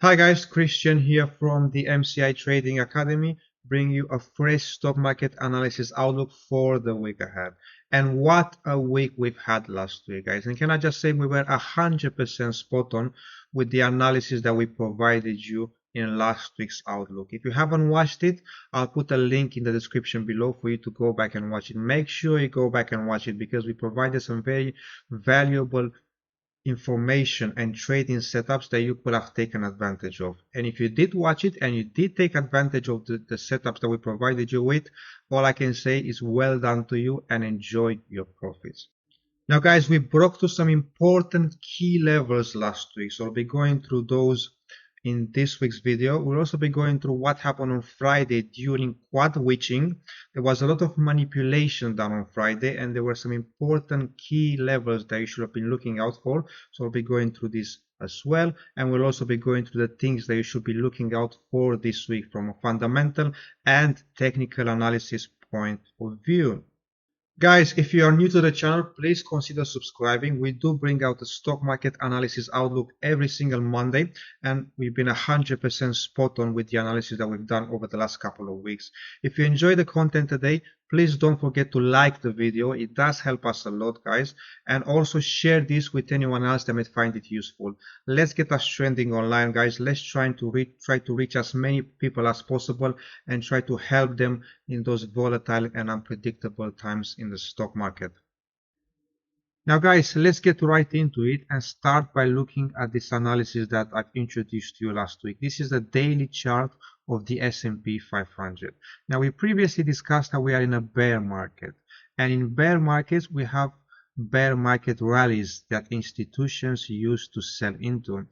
Hi guys, Christian here from the MCI Trading Academy, bringing you a fresh stock market analysis outlook for the week ahead. And what a week we've had last week, guys. And can I just say we were 100% spot on with the analysis that we provided you in last week's outlook. If you haven't watched it, I'll put a link in the description below for you to go back and watch it. Make sure you go back and watch it because we provided some very valuable information and trading setups that you could have taken advantage of. And if you did watch it and you did take advantage of the setups that we provided you with, all I can say is well done to you and enjoy your profits. Now guys, we broke through some important key levels last week, so I'll be going through those in this week's video. We'll also be going through what happened on Friday during quad witching. There was a lot of manipulation done on Friday and there were some important key levels that you should have been looking out for. So I'll be going through this as well, and we'll also be going through the things that you should be looking out for this week from a fundamental and technical analysis point of view. Guys, if you are new to the channel, please consider subscribing. We do bring out a stock market analysis outlook every single Monday, and we've been 100% spot on with the analysis that we've done over the last couple of weeks. If you enjoy the content today, please don't forget to like the video. It does help us a lot, guys, and also share this with anyone else that might find it useful. Let's get us trending online, guys. Let's try to reach as many people as possible and try to help them in those volatile and unpredictable times in the stock market. Now guys, let's get right into it and start by looking at this analysis that I've introduced to you last week. This is the daily chart of the S&P 500. Now we previously discussed that we are in a bear market, and in bear markets we have bear market rallies that institutions use to sell into.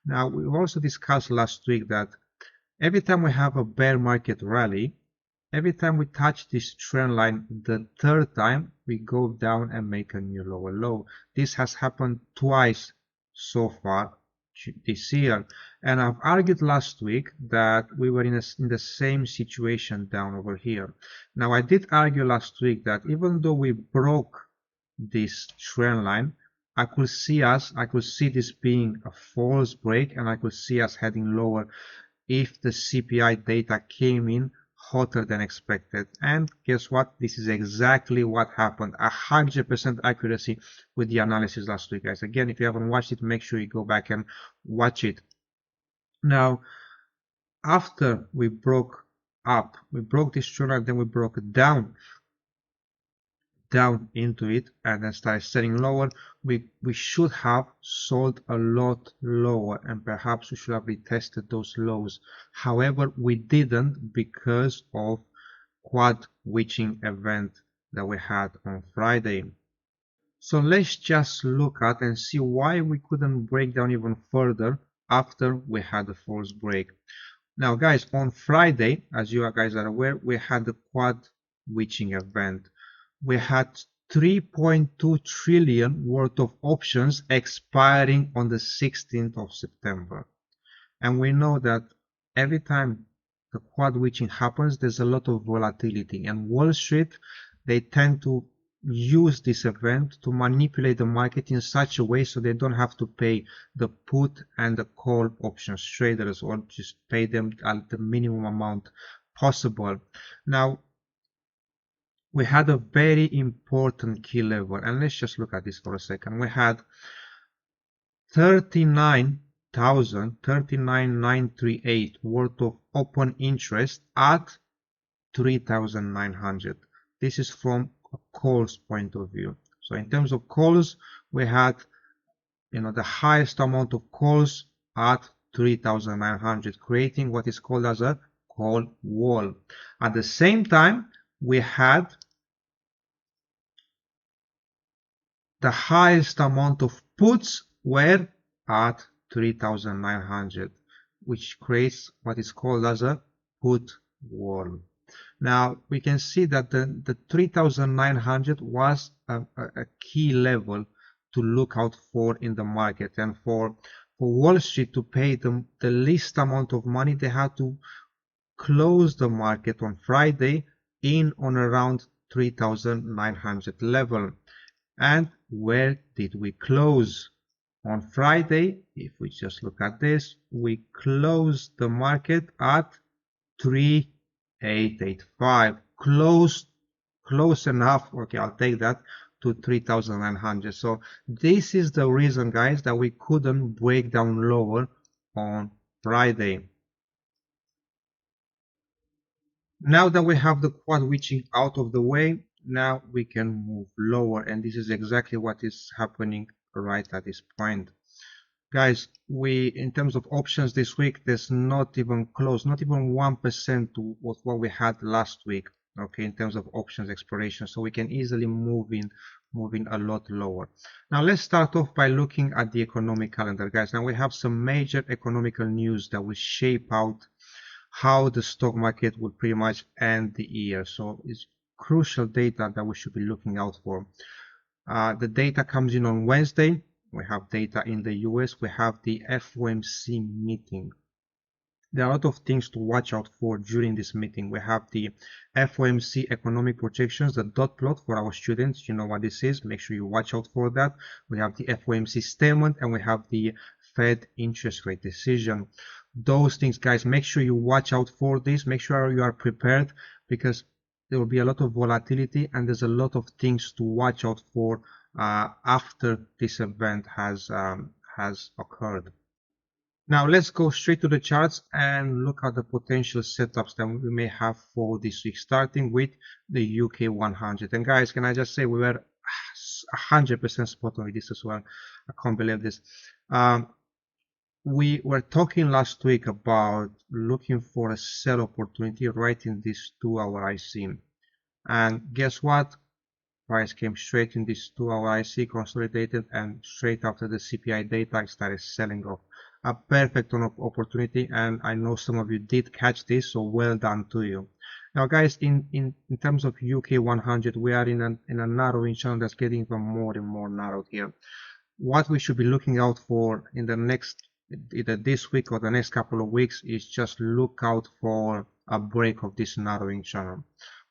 Now we also discussed last week that every time we have a bear market rally, every time we touch this trend line the third time, we go down and make a new lower low. This has happened twice so far this year, and I've argued last week that we were in the same situation down over here. Now I did argue last week that even though we broke this trend line, I could see this being a false break, and I could see us heading lower if the CPI data came in hotter than expected. And guess what? This is exactly what happened. 100% accuracy with the analysis last week, guys. Again, if you haven't watched it, make sure you go back and watch it. Now, after we broke this trend line, then we broke down into it and then started selling lower. We should have sold a lot lower, and perhaps we should have retested those lows. However, we didn't because of quad witching event that we had on Friday. So let's just look at and see why we couldn't break down even further after we had the false break. Now guys, on Friday, as you guys are aware, we had the quad witching event. We had 3.2 trillion worth of options expiring on the 16th of September. And we know that every time the quad witching happens, there's a lot of volatility, and Wall Street, they tend to use this event to manipulate the market in such a way so they don't have to pay the put and the call options traders, or just pay them at the minimum amount possible. Now, we had a very important key level, and let's just look at this for a second. We had 39,938 worth of open interest at 3,900. This is from a calls point of view. So in terms of calls, we had the highest amount of calls at 3,900, creating what is called as a call wall. At the same time, we had the highest amount of puts were at 3,900, which creates what is called as a put wall. Now we can see that the 3,900 was a key level to look out for in the market, and for Wall Street to pay them the least amount of money, they had to close the market on Friday in on around 3,900 level. And where did we close? On Friday, if we just look at this, we closed the market at 3885. Close enough. Okay, I'll take that to 3900. So this is the reason, guys, that we couldn't break down lower on Friday. Now that we have the quad witching out of the way, now we can move lower, and this is exactly what is happening right at this point. Guys, in terms of options this week, there's not even close, not even 1% to what we had last week, okay, in terms of options exploration. So we can easily move in a lot lower. Now let's start off by looking at the economic calendar, guys. Now we have some major economical news that will shape out how the stock market will pretty much end the year. So it's crucial data that we should be looking out for. The data comes in on Wednesday. We have data in the US. We have the FOMC meeting. There are a lot of things to watch out for during this meeting. We have the FOMC economic projections, the dot plot for our students. You know what this is. Make sure you watch out for that. We have the FOMC statement, and we have the Fed interest rate decision. Those things, guys, make sure you watch out for this. Make sure you are prepared, because there will be a lot of volatility, and there's a lot of things to watch out for after this event has occurred. Now let's go straight to the charts and look at the potential setups that we may have for this week, starting with the UK 100. And guys, can I just say we were 100% spot on with this as well. I can't believe this. We were talking last week about looking for a sell opportunity right in this 2-hour IC. And guess what? Price came straight in this 2-hour IC, consolidated, and straight after the CPI data, I started selling off. A perfect opportunity, and I know some of you did catch this, so well done to you. Now, guys, in terms of UK 100, we are in a narrowing channel that's getting even more and more narrowed here. What we should be looking out for in the next, either this week or the next couple of weeks, is just look out for a break of this narrowing channel.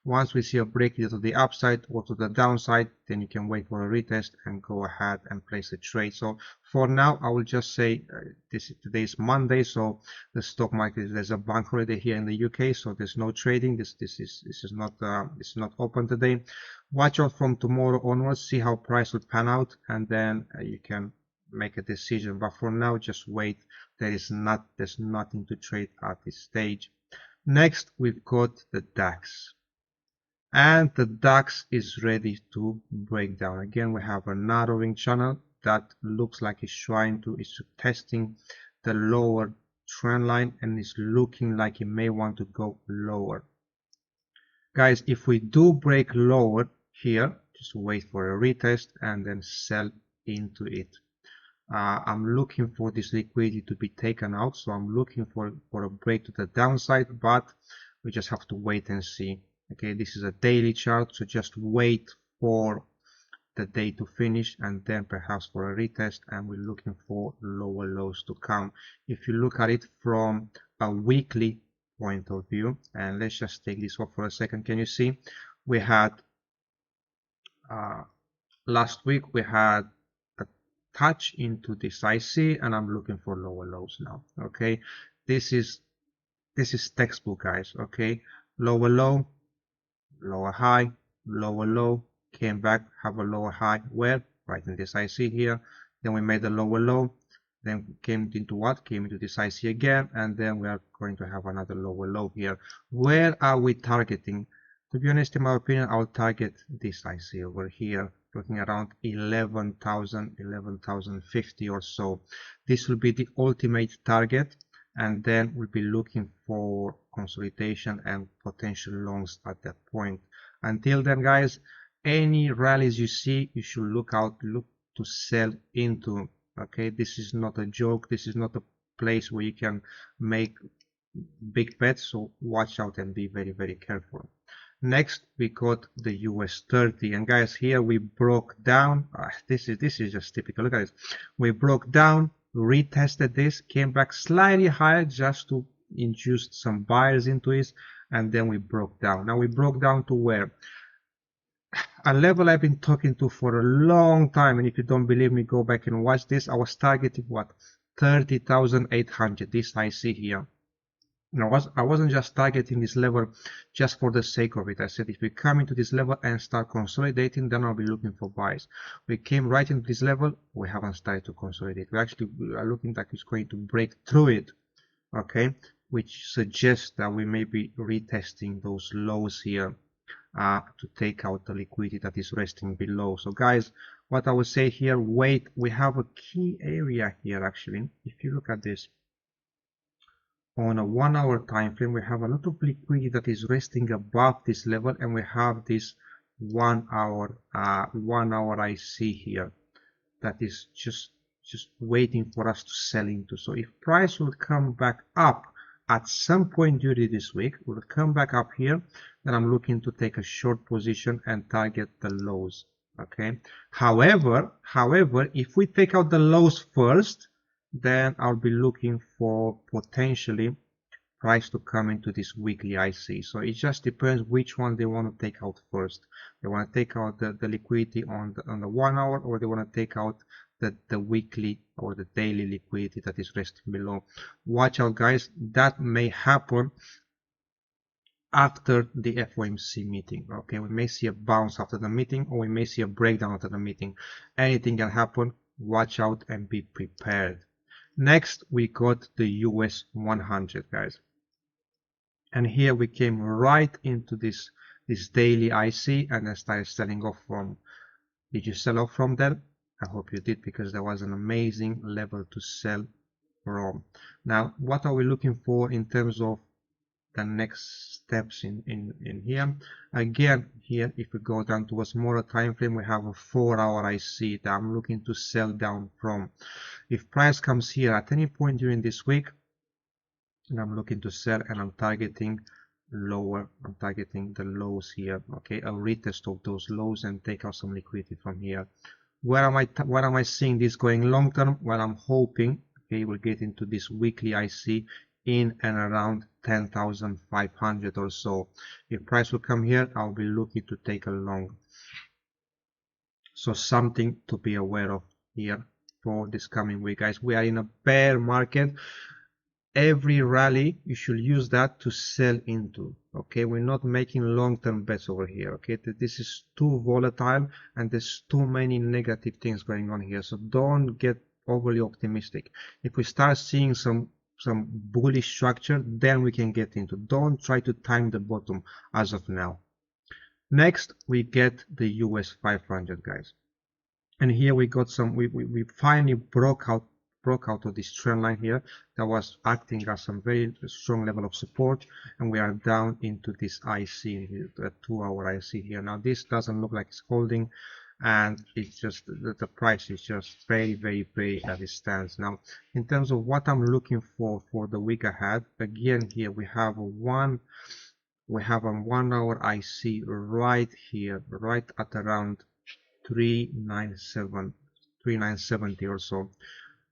Once we see a break either to the upside or to the downside, then you can wait for a retest and go ahead and place a trade. So for now, I will just say today is Monday, so the stock market, there's a bank holiday here in the UK, so there's no trading. This is not open today. Watch out from tomorrow onwards, see how price will pan out, and then you can make a decision. But for now, just wait. There's nothing to trade at this stage. Next, we've got the DAX. And the DAX is ready to break down. Again, we have a narrowing channel that looks like it's testing the lower trend line, and is looking like it may want to go lower. Guys, if we do break lower here, just wait for a retest and then sell into it. I'm looking for this liquidity to be taken out, so I'm looking for a break to the downside, but we just have to wait and see. Okay, this is a daily chart, so just wait for the day to finish and then perhaps for a retest, and we're looking for lower lows to come. If you look at it from a weekly point of view, and let's just take this off for a second, can you see we had last week we had a touch into this IC, and I'm looking for lower lows now. Okay, this is textbook, guys. Okay, lower low, lower high, lower low, came back, have a lower high, where? Right in this IC here. Then we made a lower low, then came into what? Came into this IC again, and then we are going to have another lower low here. Where are we targeting? To be honest, in my opinion, I'll target this IC over here, looking around 11,000, 11,050 or so. This will be the ultimate target, and then we'll be looking for consolidation and potential longs at that point. Until then, guys, any rallies you see, you should look to sell into. Okay, this is not a joke. This is not a place where you can make big bets, so watch out and be very, very careful. Next, we got the US 30, and guys, here we broke down. This is just typical. Look at this. We broke down, retested this, came back slightly higher just to induce some buyers into it, and then we broke down. Now we broke down to where? A level I've been talking to for a long time, and if you don't believe me, go back and watch this. I was targeting what? 30,800, this I see here. And I wasn't just targeting this level just for the sake of it. I said if we come into this level and start consolidating, then I'll be looking for buys. We came right into this level, we haven't started to consolidate. We actually are looking like it's going to break through it, okay, which suggests that we may be retesting those lows here to take out the liquidity that is resting below. So guys, what I would say here, wait, we have a key area here actually. If you look at this, on a 1 hour time frame, we have a lot of liquidity that is resting above this level, and we have this 1 hour IC here that is just waiting for us to sell into. So if price will come back up at some point during this week, will come back up here, then I'm looking to take a short position and target the lows. Okay. However, if we take out the lows first, then I'll be looking for potentially price to come into this weekly IC. So it just depends which one they want to take out first. They want to take out the liquidity on the 1 hour, or they want to take out the weekly or the daily liquidity that is resting below. Watch out guys, that may happen after the FOMC meeting. Okay, we may see a bounce after the meeting, or we may see a breakdown after the meeting. Anything can happen. Watch out and be prepared. Next, we got the US 100, guys. And here we came right into this daily IC and then started selling off from. Did you sell off from there? I hope you did, because there was an amazing level to sell from. Now, what are we looking for in terms of the next steps in here? Again, here, if we go down to a smaller time frame, we have a 4 hour IC that I'm looking to sell down from. If price comes here at any point during this week, and I'm looking to sell, and I'm targeting lower, I'm targeting the lows here. Okay, a retest of those lows and take out some liquidity from here. Where am I seeing this going long term? Well, I'm hoping, okay, we'll get into this weekly IC in and around 10,500 or so. If price will come here, I'll be looking to take a long. So something to be aware of here for this coming week, guys. We are in a bear market. Every rally, you should use that to sell into. Okay, we're not making long-term bets over here. Okay, this is too volatile and there's too many negative things going on here. So don't get overly optimistic. If we start seeing some bullish structure, then we can get into. Don't try to time the bottom as of now. Next, we get the US 500, guys. And here we got some. We finally broke out of this trend line here that was acting as some very strong level of support, and we are down into this IC, the 2 hour IC here. Now this doesn't look like it's holding, and it's just the price is just very as it stands. Now in terms of what I'm looking for the week ahead, again here we have a 1 hour IC right here, right at around 3970 or so.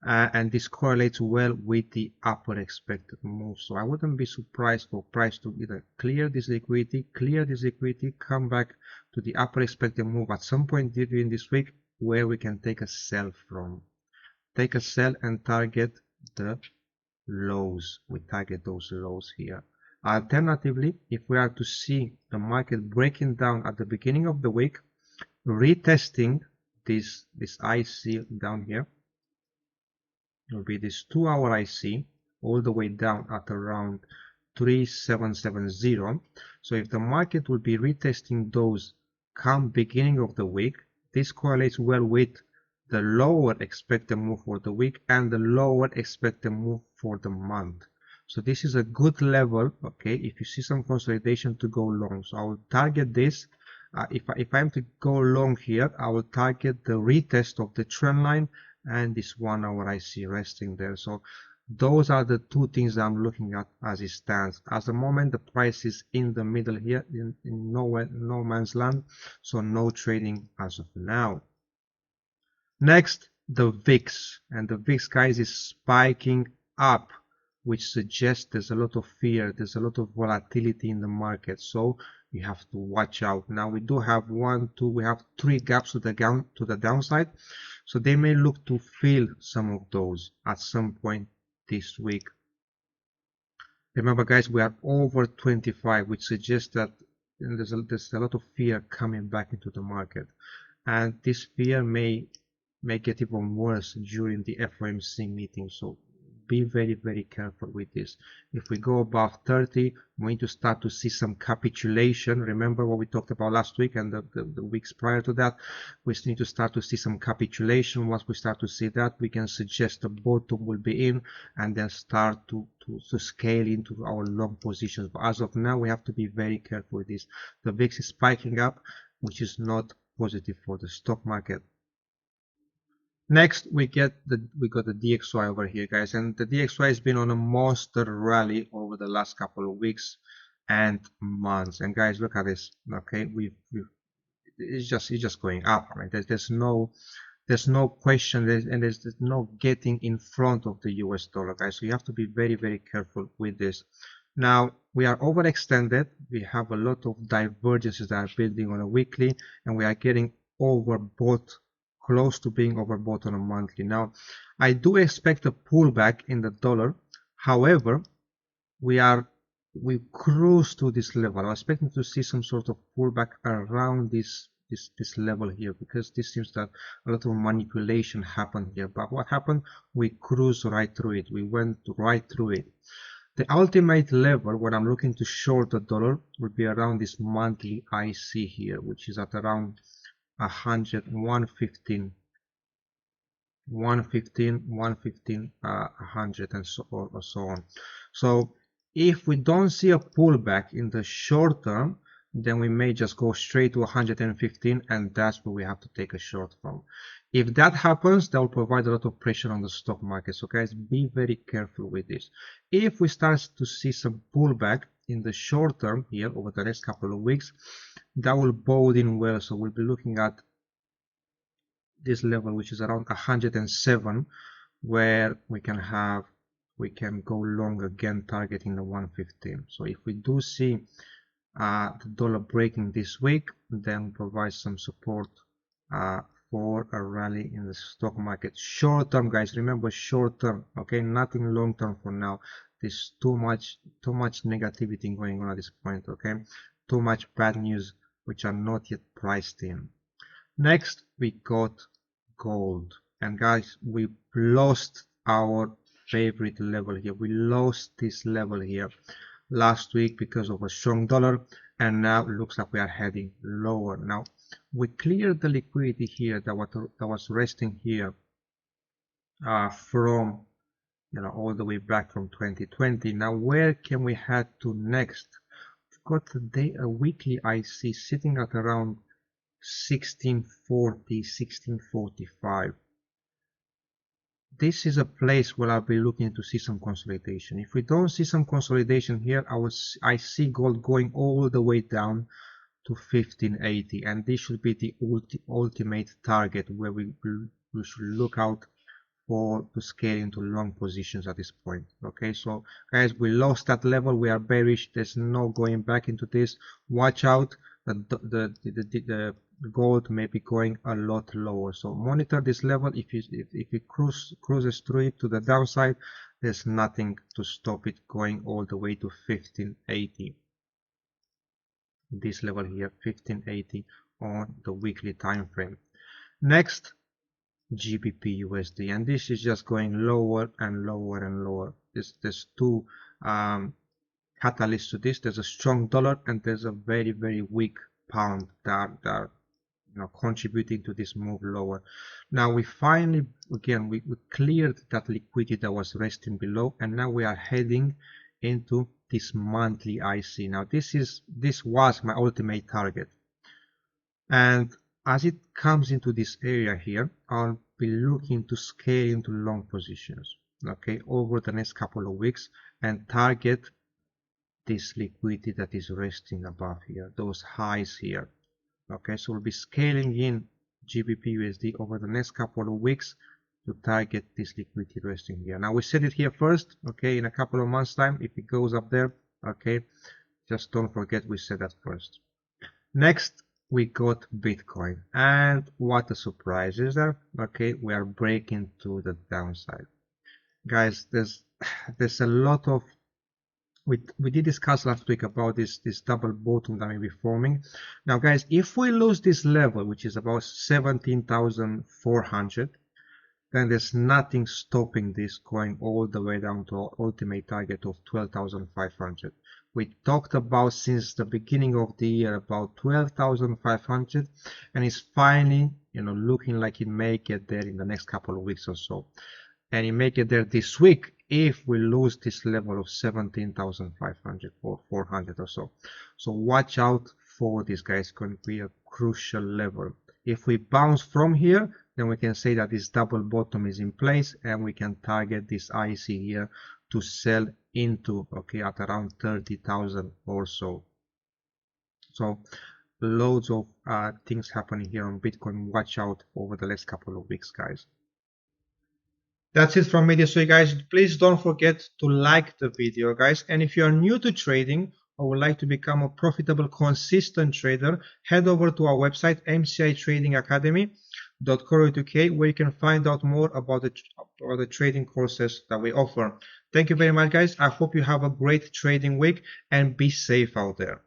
And this correlates well with the upper expected move. So I wouldn't be surprised for price to either clear this liquidity, come back to the upper expected move at some point during this week, where we can take a sell from. Take a sell and target the lows. We target those lows here. Alternatively, if we are to see the market breaking down at the beginning of the week, retesting this IC down here, will be this 2 hour IC all the way down at around 3770. So if the market will be retesting those come beginning of the week, this correlates well with the lower expected move for the week and the lower expected move for the month. So this is a good level, okay, if you see some consolidation to go long. So I will target this. If I'm to go long here, I will target the retest of the trend line and this 1 hour IC resting there. So those are the two things that I'm looking at as it stands. At the moment, the price is in the middle here, in no man's land, so no trading as of now. Next, the VIX, and the VIX, guys, is spiking up, which suggests there's a lot of fear, there's a lot of volatility in the market. So you have to watch out. Now we do have we have 3 gaps to the downside, so they may look to fill some of those at some point this week. Remember guys, we are over 25, which suggests that there's a lot of fear coming back into the market, and this fear may get even worse during the FOMC meeting. So be very, very careful with this. If we go above 30, we're going to start to see some capitulation. Remember what we talked about last week and the weeks prior to that. We need to start to see some capitulation. Once we start to see that, we can suggest the bottom will be in and then start to scale into our long positions. But as of now, we have to be very careful with this. The VIX is spiking up, which is not positive for the stock market. Next, we got the DXY over here, guys, and the DXY has been on a monster rally over the last couple of weeks and months. And guys, look at this. Okay, it's just going up, right? There's no question, there's no getting in front of the US dollar, guys. So you have to be very, very careful with this. Now we are overextended. We have a lot of divergences that are building on a weekly, and we are getting overbought, close to being overbought on a monthly. Now, I do expect a pullback in the dollar. However, we cruise to this level. I'm expecting to see some sort of pullback around this level here, because this seems that a lot of manipulation happened here. But what happened? We cruised right through it. We went right through it. The ultimate level when I'm looking to short the dollar will be around this monthly IC here, which is at around 100, 115, 100, and so on. So if we don't see a pullback in the short term, then we may just go straight to 115, and that's where we have to take a short from. If that happens, that will provide a lot of pressure on the stock market. So guys, be very careful with this. If we start to see some pullback in the short term here over the next couple of weeks, that will bode in well. So we'll be looking at this level, which is around 107, where we can go long again, targeting the 115. So if we do see the dollar breaking this week, then provide some support for a rally in the stock market. Short term, guys, remember short term, okay, nothing long term for now. There's too much negativity going on at this point, okay, too much bad news which are not yet priced in. Next, we got gold, and guys, we lost our favorite level here. We lost this level here last week because of a strong dollar, and now it looks like we are heading lower. Now we cleared the liquidity here that was resting here from all the way back from 2020. Now where can we head to next? We've got a weekly IC sitting at around 1640, 1645. This is a place where I'll be looking to see some consolidation. If we don't see some consolidation here, I see gold going all the way down to 1580, and this should be the ultimate target where we should look out for to scale into long positions at this point. Okay, so guys, we lost that level. We are bearish. There's no going back into this. Watch out. The gold may be going a lot lower, so monitor this level. If it cruises through it to the downside, there's nothing to stop it going all the way to 1580. This level here, 1580 on the weekly time frame. Next, GBP USD, and this is just going lower and lower and lower. There's two catalysts to this. There's a strong dollar and there's a very, very weak pound that are contributing to this move lower. Now we finally, again, we cleared that liquidity that was resting below, and now we are heading into this monthly IC. Now this was my ultimate target, and as it comes into this area here, I'll be looking to scale into long positions, okay, over the next couple of weeks, and target this liquidity that is resting above here, those highs here. Okay, so we'll be scaling in GBP USD over the next couple of weeks to target this liquidity resting here. Now we set it here first, okay, in a couple of months time, if it goes up there, okay, just don't forget we set that first. Next, we got Bitcoin, and what a surprise is there. Okay, we are breaking to the downside, guys. There's a lot of we did discuss last week about this double bottom that may be forming. Now, guys, if we lose this level, which is about 17,400, then there's nothing stopping this going all the way down to our ultimate target of 12,500. We talked about since the beginning of the year about 12,500, and it's finally, looking like it may get there in the next couple of weeks or so. And it may get there this week if we lose this level of 17,500 or 400 or so. So watch out for this, guys. It's going to be a crucial level. If we bounce from here, then we can say that this double bottom is in place, and we can target this IC here to sell into, okay, at around 30,000 or so. So loads of things happening here on Bitcoin. Watch out over the next couple of weeks, guys. That's it from me this week, guys. Please don't forget to like the video, guys. And if you are new to trading or would like to become a profitable, consistent trader, head over to our website, mcitradingacademy.co.uk, where you can find out more about the trading courses that we offer. Thank you very much, guys. I hope you have a great trading week and be safe out there.